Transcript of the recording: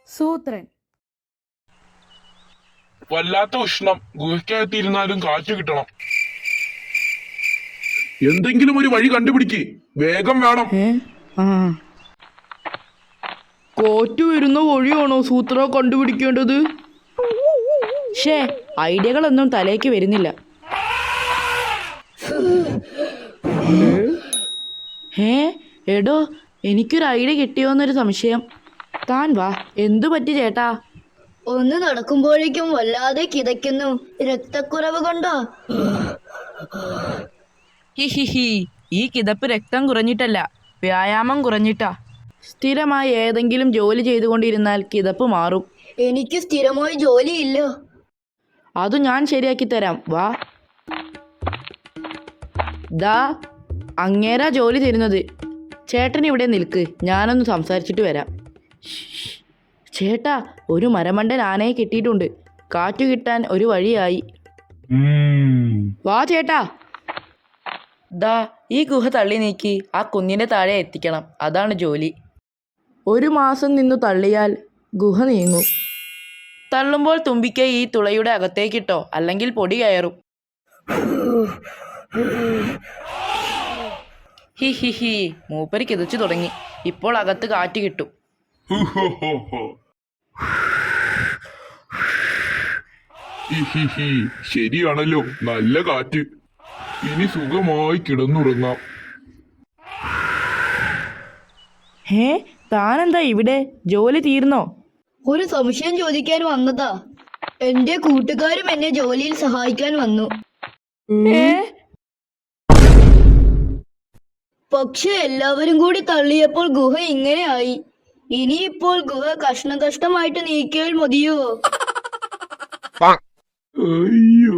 സൂത്രൻ. വല്ലാത്ത ഉഷ്ണം. ഗുഹയ്ക്കകത്തിരുന്നാലും കാറ്റ് കിട്ടണം. എന്തെങ്കിലും ഒരു വഴി കണ്ടുപിടിക്ക്, വേഗം വേണം. കാറ്റ് വരുന്ന വഴിയാണോ സൂത്ര കണ്ടുപിടിക്കേണ്ടത്? ഷേ, ഐഡിയകളൊന്നും തലേക്ക് വരുന്നില്ല. എടോ, എനിക്കൊരു ഐഡിയ കിട്ടിയോന്നൊരു സംശയം. താൻ വാ. എന്തു പറ്റി ചേട്ടാ? ഒന്ന് നടക്കുമ്പോഴേക്കും വല്ലാതെ കിതയ്ക്കുന്നു. രക്തക്കുറവ് കൊണ്ടോ? ഹിഹിഹി, ഈ കിതപ്പ് രക്തം കുറഞ്ഞിട്ടല്ല, വ്യായാമം കുറഞ്ഞിട്ടാ. സ്ഥിരമായി ഏതെങ്കിലും ജോലി ചെയ്തുകൊണ്ടിരുന്നാൽ കിതപ്പ് മാറും. എനിക്ക് സ്ഥിരമായി ജോലിയില്ല. അത് ഞാൻ ശരിയാക്കി തരാം, വാ. ദാ, അങ്ങേരാ ജോലി തരുന്നത്. ചേട്ടൻ ഇവിടെ നിൽക്ക്, ഞാനൊന്ന് സംസാരിച്ചിട്ട് വരാം. ചേട്ടാ, ഒരു മരമണ്ടൻ ആനയെ കിട്ടിയിട്ടുണ്ട്. കാറ്റു കിട്ടാൻ ഒരു വഴിയായി. വാ ചേട്ടാ. ദാ, ഈ ഗുഹ തള്ളി നീക്കി ആ കുന്നിൻ്റെ താഴെ എത്തിക്കണം. അതാണ് ജോലി. 1 മാസം നിന്നു തള്ളിയാൽ ഗുഹ നീങ്ങും. തള്ളുമ്പോൾ തുമ്പിക്കൈ ഈ തുളയുടെ അകത്തേക്കിട്ടോ, അല്ലെങ്കിൽ പൊടി കയറും. ഹിഹിഹി, മൂപ്പര് കിതച്ചു തുടങ്ങി. ഇപ്പോൾ അകത്ത് കാറ്റ് കിട്ടും. ശരിയാണല്ലോ, നല്ല കാറ്റ്. ഇനി സുഖമായി കിടന്നുറങ്ങാം. താനെന്താ ഇവിടെ? ജോലി തീർന്നോ? ഒരു സംശയം ചോദിക്കാൻ വന്നതാ. എന്റെ കൂട്ടുകാരും എന്നെ ജോലിയിൽ സഹായിക്കാൻ വന്നു. പക്ഷെ എല്ലാവരും കൂടി തള്ളിയപ്പോൾ ഗുഹ ഇങ്ങനെയായി. ഇനിയിപ്പോൾ ഗുഹ കഷ്ണമായിട്ട് നീക്കിയാൽ മതിയോ? അയ്യോ.